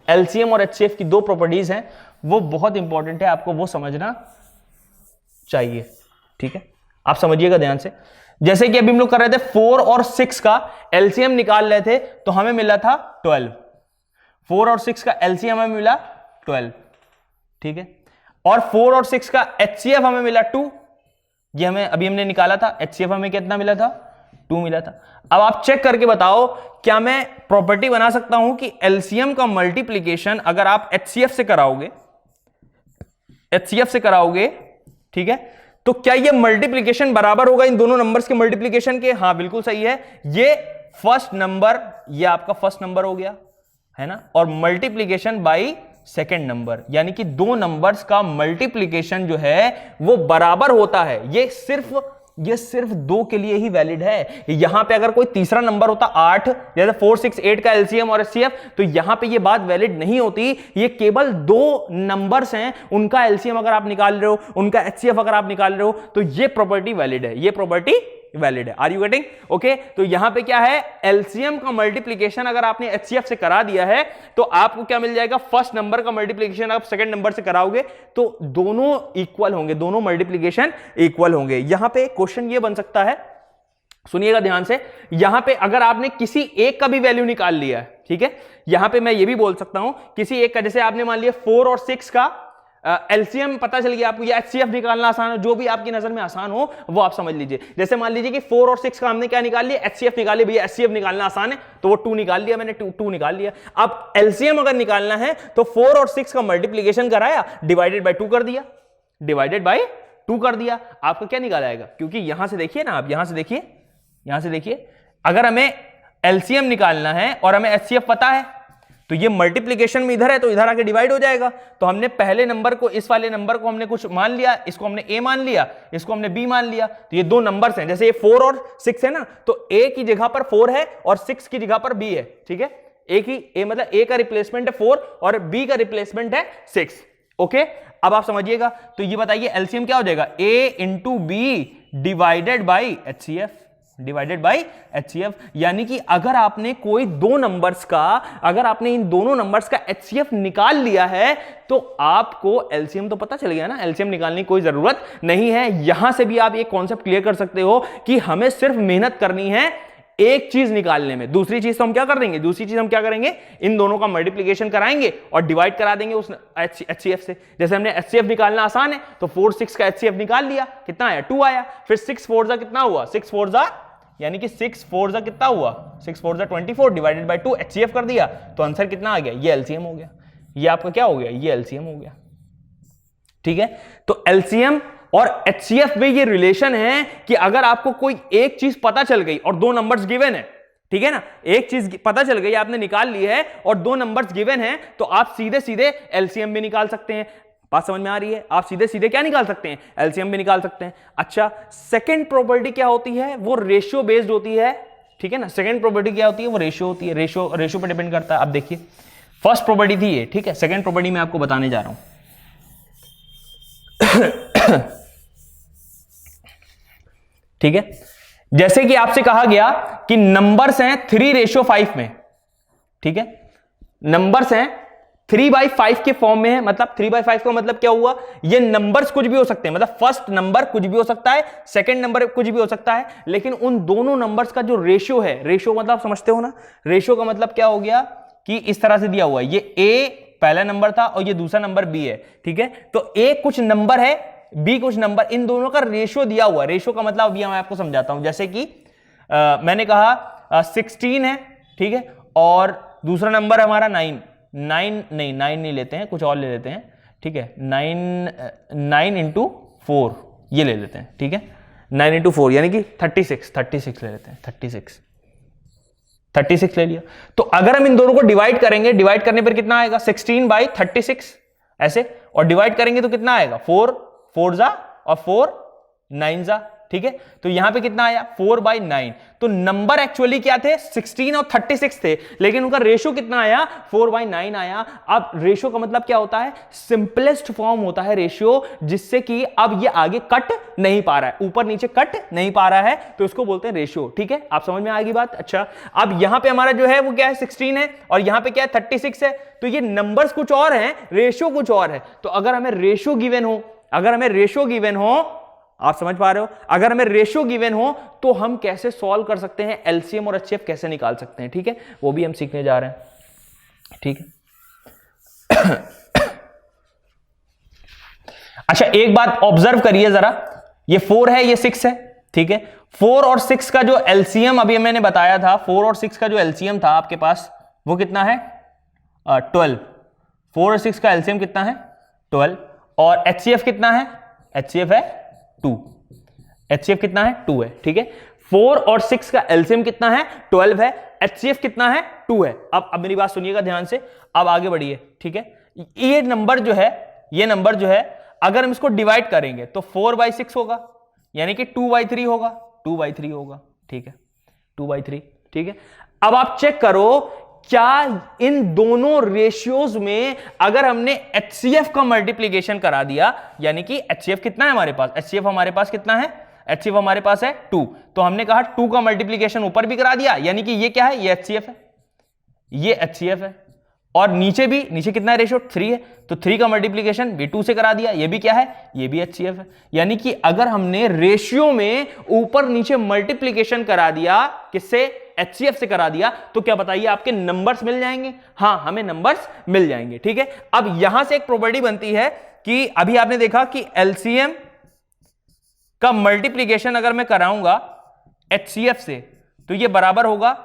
LCM और HCF की दो प्रॉपर्टीज हैं, वो बहुत इंपॉर्टेंट है, आपको वो समझना चाहिए। ठीक है, आप समझिएगा ध्यान से। जैसे कि अभी हम लोग कर रहे थे 4 और 6 का एलसीएम निकाल रहे थे, तो हमें मिला था 12। 4 और 6 का एलसीएम हमें मिला 12। ठीक है, और 4 और 6 का एचसीएफ हमें मिला 2। ये हमें अभी हमने निकाला था, एचसीएफ हमें कितना मिला था? 2 मिला था। अब आप चेक करके बताओ, क्या मैं प्रॉपर्टी बना सकता हूं कि एलसीएम का मल्टीप्लीकेशन अगर आप एचसीएफ से कराओगे, ठीक है, तो क्या ये मल्टीप्लीकेशन बराबर होगा इन दोनों नंबर्स के मल्टीप्लीकेशन के? हाँ बिल्कुल सही है। ये फर्स्ट नंबर, ये आपका फर्स्ट नंबर हो गया है ना, और मल्टीप्लीकेशन बाय सेकेंड नंबर, यानी कि दो नंबर्स का मल्टीप्लीकेशन जो है वो बराबर होता है। ये सिर्फ 2 के लिए ही वैलिड है। यहां पे अगर कोई तीसरा नंबर होता 8, जैसे 4, 6, 8 का एलसीएम और एचसीएफ, तो यहां पे ये बात वैलिड नहीं होती। ये केवल 2 नंबर्स हैं, उनका एलसीएम अगर आप निकाल रहे हो, उनका एचसीएफ अगर आप निकाल रहे हो, तो ये प्रॉपर्टी वैलिड है, ये प्रॉपर्टी वैलिड है। Are you getting? ओके, तो यहां पे क्या है, एलसीएम का मल्टीप्लीकेशन अगर आपने एचसीएफ से करा दिया है, तो आपको क्या मिल जाएगा? फर्स्ट नंबर का मल्टीप्लीकेशन आप सेकंड नंबर से कराओगे तो दोनों इक्वल होंगे, दोनों मल्टीप्लीकेशन इक्वल होंगे। यहां पे क्वेश्चन ये बन सकता है, सुनिएगा ध्यान से, यहां पे अगर आपने किसी एक का भी वैल्यू निकाल लिया है, ठीक है, यहां पे मैं ये भी बोल सकता हूं किसी एक का, जैसे आपने मान लिया 4 और 6 का एलसीएम पता चल गया आपको, या एचसीएफ निकालना आसान हो, जो भी आपकी नजर में आसान हो वो आप समझ लीजिए। जैसे मान लीजिए कि 4 और 6 का हमने क्या निकाल लिया? एचसीएफ निकाल लिया। भैया एचसीएफ निकालना आसान है, तो वो 2 निकाल लिया मैंने, 2 निकाल लिया। अब एलसीएम अगर निकालना है तो 4 और 6 का मल्टीप्लीकेशन कराया, डिवाइडेड बाय 2 कर दिया, डिवाइडेड बाय 2 कर दिया, आपका क्या निकाल आएगा? क्योंकि यहां से देखिए ना, आप यहां से देखिए, अगर हमें एलसीएम निकालना है और हमें एचसीएफ पता है, तो ये मल्टीप्लीकेशन में इधर है तो इधर आके डिवाइड हो जाएगा। तो हमने पहले नंबर को, इस वाले नंबर को हमने कुछ मान लिया, इसको हमने ए मान लिया, इसको हमने बी मान लिया। तो ये 2 नंबर्स हैं, जैसे ये 4 और 6 है ना, तो ए की जगह पर 4 है और 6 की जगह पर बी है। ठीक है, ए मतलब ए का रिप्लेसमेंट है 4 और बी का रिप्लेसमेंट है 6। ओके, अब आप समझिएगा, तो ये बताइए एलसीएम क्या हो जाएगा? A into B divided by HCF, divided by HCF. यानी कि अगर आपने कोई 2 नंबर्स का, अगर आपने इन दोनों नंबर्स का एचसीएफ निकाल लिया है, तो आपको एलसीएम तो पता चल गया ना, एलसीएम निकालने की कोई जरूरत नहीं है। यहां से भी आप एक कॉन्सेप्ट क्लियर कर सकते हो कि हमें सिर्फ मेहनत करनी है एक चीज निकालने में। दूसरी चीज तो हम क्या कर देंगे, दूसरी चीज हम क्या करेंगे, इन दोनों का मल्टीप्लीकेशन कराएंगे और डिवाइड करा देंगे उस एचसीएफ से। जैसे हमने एचसीएफ निकालना आसान है, तो 4, 6 का एचसीएफ निकाल लिया, कितना आया? 2 आया। फिर 6 4 जा कितना हुआ? 6 4 जा, यानी कि 6 4 जा कितना हुआ? 6 4 जा 24 डिवाइडेड बाय 2, एचसीएफ कर दिया, तो आंसर कितना आ गया? ये एलसीएम हो गया। ये आपका क्या हो गया? ये एलसीएम हो गया। ठीक है, तो एलसीएम और एचसीएफ में ये रिलेशन है कि अगर आपको कोई एक चीज पता चल गई और 2 नंबर्स गिवन है, ठीक है ना, एक चीज पता चल गई, आपने निकाल ली है और 2 नंबर्स गिवन है, तो आप सीधे सीधे एलसीएम भी निकाल सकते हैं। बात समझ में आ रही है? आप सीधे सीधे क्या निकाल सकते हैं? एलसीएम भी निकाल सकते हैं। अच्छा, सेकंड प्रॉपर्टी क्या होती है? वो रेशियो बेस्ड होती है। ठीक है ना, सेकंड प्रॉपर्टी क्या होती है? वो रेशियो होती है। रेशियो पर डिपेंड करता है। अब देखिए, फर्स्ट प्रॉपर्टी थी ये, ठीक है, सेकंड प्रॉपर्टी मैं आपको बताने जा रहा हूं। ठीक है, जैसे कि आपसे कहा गया कि नंबर्स हैं 3:5 में, ठीक है, नंबर्स हैं 3/5 के फॉर्म में है। मतलब 3/5 का मतलब क्या हुआ? ये नंबर्स कुछ भी हो सकते हैं, मतलब फर्स्ट नंबर कुछ भी हो सकता है, सेकंड नंबर कुछ भी हो सकता है, लेकिन उन दोनों नंबर्स का जो रेशियो है, रेशियो मतलब आप समझते हो ना, रेशियो का मतलब क्या हो गया कि इस तरह से दिया हुआ है, ये ए पहला नंबर था और ये दूसरा नंबर बी है। ठीक है, तो ए कुछ नंबर है, बी कुछ नंबर, इन दोनों का रेशियो दिया हुआ है। रेशियो का मतलब अभी मैं आपको समझाता हूं। जैसे कि मैंने कहा 16 है, ठीक है, और दूसरा नंबर हमारा 9 नहीं लेते हैं, कुछ और ले लेते हैं। ठीक है, 9 इंटू 4 ये ले लेते हैं। ठीक है, 9 इंटू 4 यानी कि 36 ले लेते हैं। 36 ले लिया। तो अगर हम इन दोनों को डिवाइड करेंगे, डिवाइड करने पर कितना आएगा? 16/36 ऐसे, और डिवाइड करेंगे तो कितना आएगा? 4 4 जा और 4 9 जा, ठीक है। तो यहां पे कितना आया 4/9। तो नंबर एक्चुअली क्या थे 16 और 36 थे, लेकिन उनका रेशियो कितना आया 4/9 आया। अब रेशियो का मतलब क्या होता है, सिंपलेस्ट फॉर्म होता है रेशियो, जिससे कि अब ये आगे कट नहीं पा रहा है, ऊपर नीचे कट नहीं पा रहा है, तो उसको बोलते हैं रेशियो। ठीक है, आप समझ में आएगी बात। अच्छा, अब यहां पे हमारा जो है वो क्या है 16 है और यहां पे क्या है 36 है, तो ये नंबर्स कुछ और हैं, रेशियो कुछ और है। तो अगर हमें रेशियो गिवन हो, आप समझ पा रहे हो, अगर हमें रेशियो गिवन हो तो हम कैसे सॉल्व कर सकते हैं, एलसीएम और एचसीएफ कैसे निकाल सकते हैं। ठीक है, वो भी हम सीखने जा रहे हैं। ठीक है। अच्छा, एक बात ऑब्जर्व करिए जरा, ये 4 है, ये 6 है। ठीक है, 4 और 6 का जो एलसीएम अभी मैंने बताया था, 4 और 6 का जो एलसीएम था आपके पास वो कितना है 12। 4 और 6 का एलसीएम कितना है 12। और एचसीएफ कितना है, एचसीएफ है 2। एचसीएफ कितना है 2 है। ठीक है, 4 और 6 का एलसीएम कितना है 12 है, एचसीएफ कितना है 2 है। अब मेरी बात सुनिएगा ध्यान से, अब आगे बढ़िए। ठीक है, ये नंबर जो है अगर हम इसको डिवाइड करेंगे तो 4/6 होगा, यानी कि 2/3 होगा, 2/3 होगा। ठीक है, 2/3। ठीक है, अब आप चेक करो क्या इन दोनों रेशियोज में अगर हमने एचसीएफ का मल्टीप्लीकेशन करा दिया, यानी कि एचसीएफ कितना है हमारे पास, एचसीएफ हमारे पास कितना है, एचसीएफ हमारे पास है 2, तो हमने कहा 2 का मल्टीप्लीकेशन ऊपर भी करा दिया, यानी कि ये क्या है, ये एचसीएफ है, ये एचसीएफ है, और नीचे कितना है रेशियो 3 है, तो 3 का मल्टीप्लीकेशन भी 2 से करा दिया, ये भी क्या है, ये भी एचसीएफ है। यानी कि अगर हमने रेशियो में ऊपर नीचे मल्टीप्लीकेशन करा दिया, किससे, एचसीएफ से करा दिया, तो क्या बताइए आपके नंबर्स मिल जाएंगे। हां, हमें नंबर्स मिल जाएंगे। ठीक है, अब यहां से एक प्रॉपर्टी बनती है कि अभी आपने देखा कि एलसीएम का मल्टीप्लीकेशन अगर मैं कराऊंगा एचसीएफ से, तो ये बराबर होगा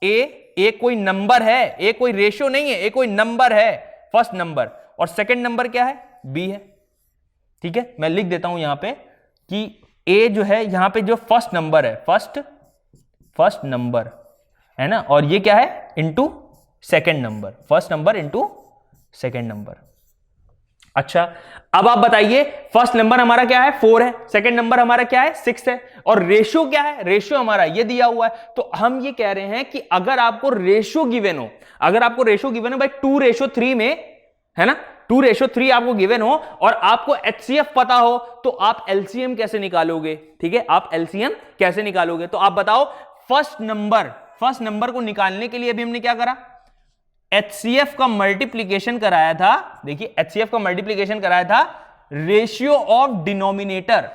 ए कोई नंबर है, ए कोई रेशियो नहीं है, ए कोई नंबर है, फर्स्ट नंबर, और सेकंड नंबर क्या है, बी है। ठीक है, मैं लिख देता हूं यहां पे कि ए जो है यहां पे जो फर्स्ट नंबर है, फर्स्ट नंबर है ना, और ये क्या है into second number, first number into second number. अच्छा, अब आप बताइए फर्स्ट नंबर हमारा क्या है 4 है, सेकंड नंबर हमारा क्या है 6 है, और रेशियो क्या है, रेशियो हमारा ये दिया हुआ है। तो हम ये कह रहे हैं कि अगर आपको रेशियो गिवन हो, भाई 2:3 में, है ना, 2:3 आपको गिवन हो और आपको एचसीएफ पता हो, तो आप एलसीएम कैसे निकालोगे। ठीक है, आप एलसीएम कैसे निकालोगे, तो आप बताओ। फर्स्ट नंबर को निकालने के लिए अभी हमने क्या करा, एचसीएफ का मल्टीप्लीकेशन कराया था। देखिए, एचसीएफ का मल्टीप्लीकेशन कराया था रेशियो ऑफ डिनोमिनेटर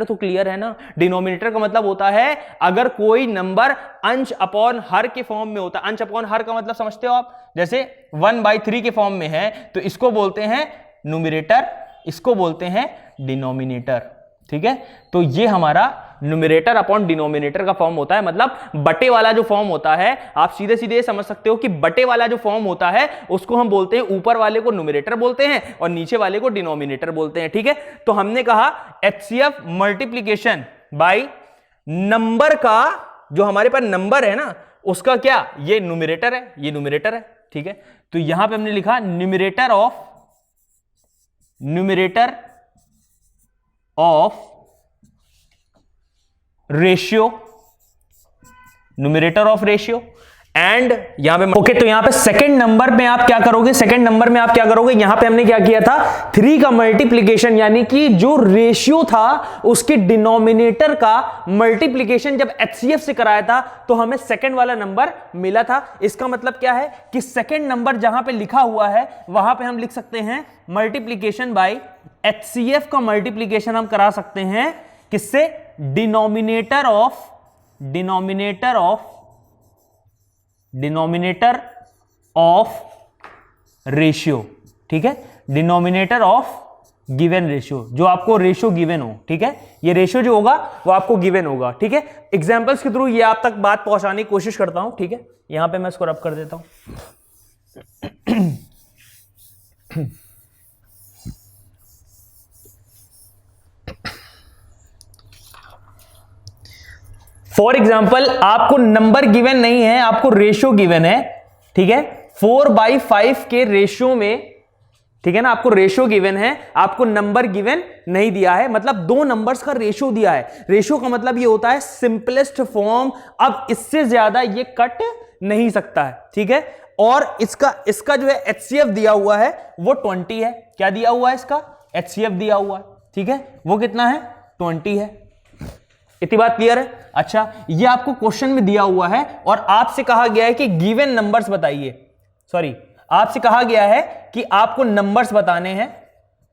तो क्लियर है ना, डिनोमिनेटर का मतलब होता है अगर कोई नंबर अंश अपॉन हर के फॉर्म में होता है। अंश अपॉन हर का मतलब समझते हो आप, जैसे 1/3 के फॉर्म में है तो इसको बोलते हैं न्यूमरेटर, इसको बोलते हैं डिनोमिनेटर। ठीक है, तो ये हमारा न्यूमरेटर अपॉन डिनोमिनेटर का फॉर्म होता है, मतलब बटे वाला जो फॉर्म होता है, आप सीधे सीधे समझ सकते हो कि बटे वाला जो फॉर्म होता है उसको हम बोलते हैं, ऊपर वाले को न्यूमरेटर बोलते हैं और नीचे वाले को डिनोमिनेटर बोलते हैं। ठीक है, तो हमने कहा एचसीएफ मल्टीप्लीकेशन बाय नंबर का, जो हमारे पास नंबर है ना उसका क्या, ये न्यूमरेटर है, ठीक है, तो यहां पे हमने लिखा न्यूमरेटर ऑफ रेशियो, एंड यहां पे ओके। तो यहां पे सेकंड नंबर में आप क्या करोगे, यहां पे हमने क्या किया था 3 का मल्टीप्लीकेशन, यानी कि जो रेशियो था उसके डिनोमिनेटर का मल्टीप्लीकेशन जब एचसीएफ से कराया था तो हमें सेकंड वाला नंबर मिला था। इसका मतलब क्या है कि सेकंड नंबर जहां पे लिखा हुआ है वहां पे हम लिख सकते हैं मल्टीप्लीकेशन बाय एचसीएफ का मल्टीप्लीकेशन हम करा सकते हैं किससे, डिनोमिनेटर ऑफ रेशियो। ठीक है, डिनोमिनेटर ऑफ गिवन रेशियो, जो आपको रेशियो गिवन हो। ठीक है, ये रेशियो जो होगा वो आपको गिवन होगा। ठीक है, एग्जांपल्स के थ्रू ये आप तक बात पहुंचाने की कोशिश करता हूं। ठीक है, यहां पे मैं इसको रब कर देता हूं। फॉर एग्जाम्पल आपको नंबर गिवन नहीं है, आपको रेशियो गिवन है। ठीक है, 4/5 के रेशियो में ठीक है ना, आपको रेशियो गिवन है, आपको नंबर गिवन नहीं दिया है, मतलब दो नंबर्स का रेशियो दिया है। रेशियो का मतलब ये होता है सिंपलेस्ट फॉर्म, अब इससे ज्यादा ये कट नहीं सकता है, ठीक है। और इसका जो है HCF दिया हुआ है वो 20 है। क्या दिया हुआ है इसका? HCF दिया हुआ है, ठीक है, वो कितना है? 20 है। इतनी बात क्लियर है? अच्छा, ये आपको क्वेश्चन में दिया हुआ है और आपसे कहा गया है कि गिवन नंबर्स बताइए, सॉरी आपसे कहा गया है कि आपको नंबर्स बताने हैं,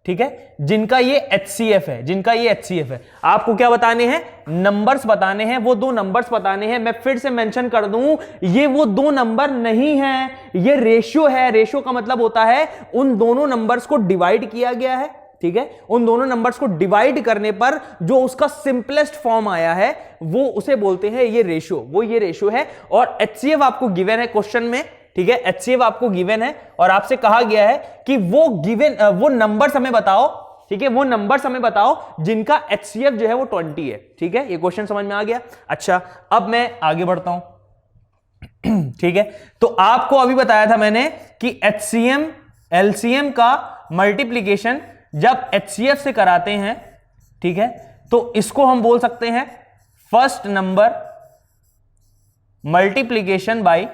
ठीक है, जिनका ये HCF है, जिनका ये HCF है। आपको क्या बताने हैं? नंबर्स बताने हैं, वो दो नंबर्स बताने हैं। मैं फिर से मेंशन कर दूं, ये वो दो नंबर नहीं है, ये रेशियो है। रेशियो का मतलब होता है उन दोनों नंबर्स को डिवाइड किया गया है, ठीक है, उन दोनों नंबर्स को डिवाइड करने पर जो उसका सिंपलेस्ट फॉर्म आया है वो उसे बोलते हैं ये रेशियो, वो ये रेशियो है। और HCF आपको गिवन है क्वेश्चन में, ठीक है, HCF आपको गिवन है और आपसे कहा गया है कि वो गिवन वो नंबर्स हमें बताओ, ठीक है, वो नंबर्स हमें बताओ जिनका HCF जो है वो 20 है, ठीक है। ये क्वेश्चन समझ में आ गया? अच्छा, अब मैं आगे बढ़ता हूं, ठीक है। तो आपको अभी बताया था मैंने कि HCM LCM का मल्टीप्लीकेशन जब HCF से कराते हैं, ठीक है, तो इसको हम बोल सकते हैं first number multiplication by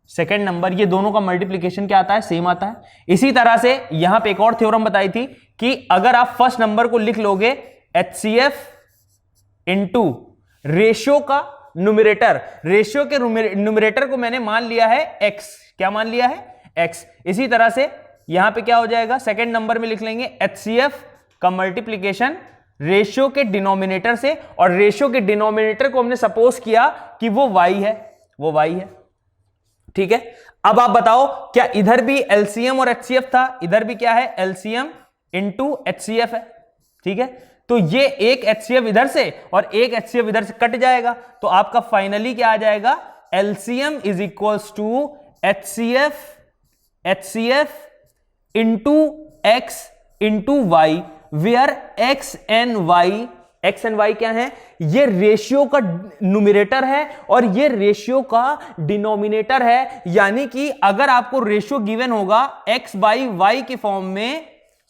second number. ये दोनों का मल्टीप्लीकेशन क्या आता है? सेम आता है। इसी तरह से यहां पे एक और थ्योरम बताई थी कि अगर आप फर्स्ट नंबर को लिख लोगे HCF इंटू रेशियो का न्यूमरेटर, रेशियो के न्यूमरेटर को मैंने मान लिया है x, क्या मान लिया है? x। इसी तरह से यहां पे क्या हो जाएगा? सेकेंड नंबर में लिख लेंगे HCF का मल्टीप्लीकेशन रेशियो के डिनोमिनेटर से, और रेशियो के डिनोमिनेटर को हमने सपोज किया कि वो y है, वो y है, ठीक है। अब आप बताओ क्या इधर भी LCM और HCF था? इधर भी क्या है? LCM इंटू HCF है, ठीक है। तो ये एक HCF इधर से और एक HCF इधर से कट जाएगा, तो आपका फाइनली क्या आ जाएगा? LCM is equals to HCF into x into y, where x and y क्या है? ये रेशियो का न्यूमरेटर है और ये रेशियो का डिनोमिनेटर है। यानी कि अगर आपको रेशियो गिवन होगा x बाई वाई के फॉर्म में,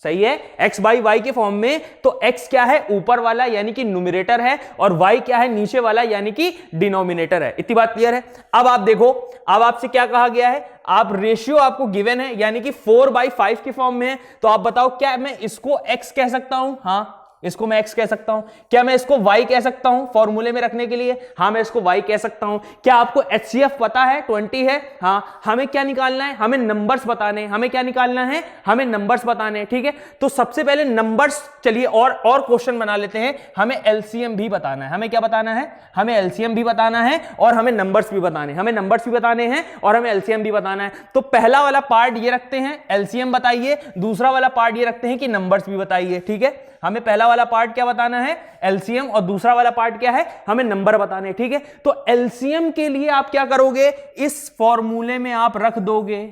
सही है, x बाई वाई के फॉर्म में, तो x क्या है? ऊपर वाला यानी कि न्यूमरेटर है, और y क्या है? नीचे वाला यानी कि डिनोमिनेटर है। इतनी बात क्लियर है? अब आप देखो, अब आपसे क्या कहा गया है? आप रेशियो आपको गिवन है यानी कि 4/5 के फॉर्म में है, तो आप बताओ क्या मैं इसको x कह सकता हूं? हाँ, इसको मैं x कह सकता हूं। क्या मैं इसको y कह सकता हूं फॉर्मूले में रखने के लिए? हाँ, मैं इसको y कह सकता हूं। क्या आपको HCF पता है? 20 है। हाँ, हमें क्या निकालना है? हमें नंबर्स बताने हैं। हमें क्या निकालना है? हमें नंबर्स बताने हैं, ठीक है। तो सबसे पहले नंबर्स, चलिए और क्वेश्चन बना लेते हैं। हमें LCM भी बताना है। हमें क्या बताना है? हमें LCM भी बताना है और हमें नंबर्स भी बताने हैं। हमें नंबर्स भी बताने हैं और हमें LCM भी बताना है। तो पहला वाला पार्ट ये रखते हैं, LCM बताइए। दूसरा वाला पार्ट ये रखते हैं कि नंबर्स भी बताइए, ठीक है। हमें पहला वाला पार्ट क्या बताना है? LCM, और दूसरा वाला पार्ट क्या है? हमें नंबर बताने, ठीक है। तो LCM के लिए आप क्या करोगे? इस फॉर्मूले में आप रख दोगे,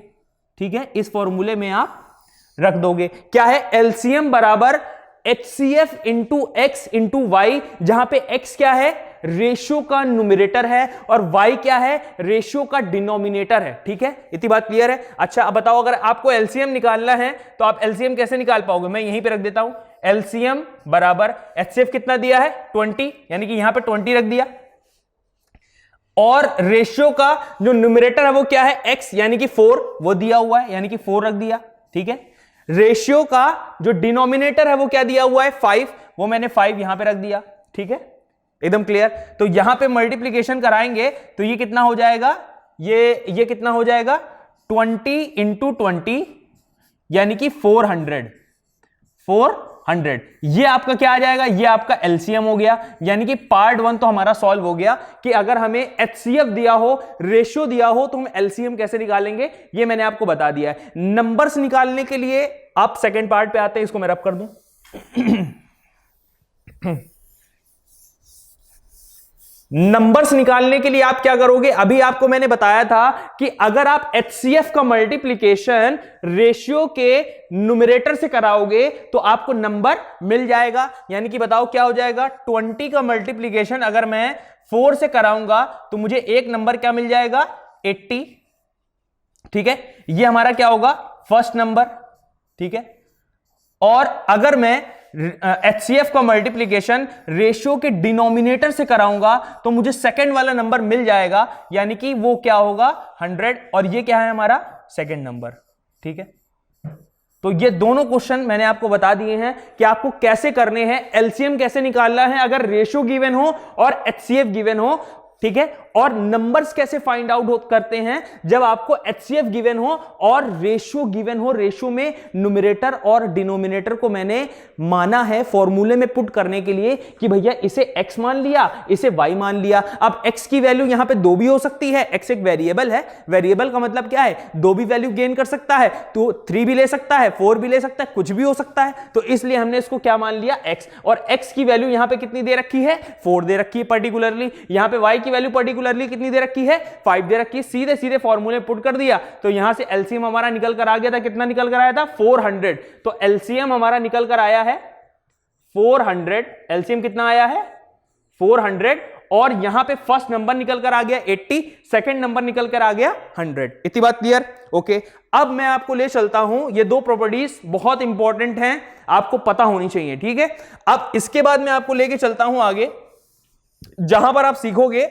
ठीक है, इस फॉर्मूले में आप रख दोगे। क्या है? LCM बराबर HCF into x into y, जहां पे x क्या है? रेशियो का न्यूमरेटर है और y क्या है? रेशियो का डिनोमिनेटर है, ठीक है। इतनी बात क्लियर है? अच्छा, अब बताओ अगर आपको LCM निकालना है तो आप LCM कैसे निकाल पाओगे? मैं यहीं पे रख देता हूं, LCM बराबर HCF कितना दिया है? 20, यानी कि यहां पे 20 रख दिया, और रेशियो का जो न्यूमरेटर है वो क्या है? x, यानी कि 4, वो दिया हुआ है, यानी कि 4 रख दिया, ठीक है। रेशियो का जो डिनोमिनेटर है वो क्या दिया हुआ है? 5, वो मैंने 5 यहां पे रख दिया, ठीक है, एकदम क्लियर। तो यहां पे मल्टीप्लीकेशन कराएंगे तो ये कितना हो जाएगा? ये कितना हो जाएगा? 20 इंटू 20 यानी कि 400। ये आपका क्या आ जाएगा? ये आपका LCM हो गया। यानी कि पार्ट 1 तो हमारा सॉल्व हो गया कि अगर हमें HCF दिया हो, रेशियो दिया हो, तो हम LCM कैसे निकालेंगे ये मैंने आपको बता दिया है। नंबर्स निकालने के लिए आप सेकंड पार्ट पे आते हैं, इसको मैं रब कर दूं। नंबर्स निकालने के लिए आप क्या करोगे? अभी आपको मैंने बताया था कि अगर आप HCF का मल्टीप्लीकेशन रेशियो के न्यूमरेटर से कराओगे तो आपको नंबर मिल जाएगा। यानी कि बताओ क्या हो जाएगा? 20 का मल्टीप्लीकेशन अगर मैं 4 से कराऊंगा तो मुझे एक नंबर क्या मिल जाएगा? 80, ठीक है। ये हमारा क्या होगा? फर्स्ट नंबर, ठीक है। और अगर मैं HCF का मल्टीप्लीकेशन रेशियो के डिनोमिनेटर से कराऊंगा तो मुझे सेकंड वाला नंबर मिल जाएगा, यानी कि वो क्या होगा 100, और ये क्या है हमारा सेकंड नंबर। ठीक है, तो ये दोनों क्वेश्चन मैंने आपको बता दिए हैं कि आपको कैसे करने हैं, एलसीएम कैसे निकालना है अगर रेशियो गिवन हो और HCF गिवन हो। ठीक है, और नंबर्स कैसे फाइंड आउट करते हैं जब आपको HCF गिवन हो और रेशियो गिवन हो। रेशियो में न्यूमरेटर और डिनोमिनेटर को मैंने माना है फॉर्मूले में पुट करने के लिए कि भैया इसे x मान लिया, इसे y मान लिया। अब x की वैल्यू यहां पे 2 भी हो सकती है, x एक वेरिएबल है, वेरिएबल का मतलब क्या है 2 भी वैल्यू गेन कर सकता है, तो 3 भी ले सकता है, 4 भी ले सकता है, कुछ भी हो सकता है। तो इसलिए हमने इसको क्या मान लिया x, और x की वैल्यू यहां पे कितनी दे रखी है 4 दे रखी है पर्टिकुलरली, यहां पे y की वैल्यू पर्टिकुलरली कितनी दे रखी है 5 दे रखी है। सीधे सीधे फॉर्मूले पुट कर दिया तो यहां से एलसीएम हमारा निकल कर आ गया था, कितना निकल कर आया था 400। तो एलसीएम हमारा निकल कर आया है 400, एलसीएम कितना आया है 400, और यहां पे फर्स्ट नंबर निकल कर आ गया 80, सेकंड नंबर निकल कर आ गया 100। इतनी बात क्लियर? ओके, अब मैं आपको ले चलता हूं, ये दो प्रॉपर्टीज बहुत इंपॉर्टेंट हैं, आपको पता होनी चाहिए। ठीक है, अब इसके बाद मैं आपको लेके चलता हूं आगे, जहां पर आप सीखोगे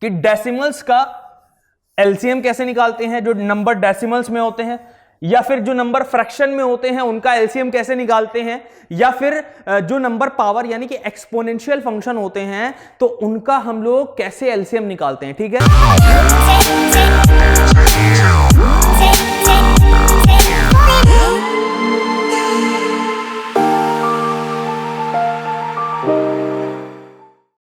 कि डेसिमल्स का एलसीएम कैसे निकालते हैं, जो नंबर डेसिमल्स में होते हैं, या फिर जो नंबर फ्रैक्शन में होते हैं उनका एलसीएम कैसे निकालते हैं, या फिर जो नंबर पावर यानी कि एक्सपोनेंशियल फंक्शन होते हैं तो उनका हम लोग कैसे एलसीएम निकालते हैं। ठीक है।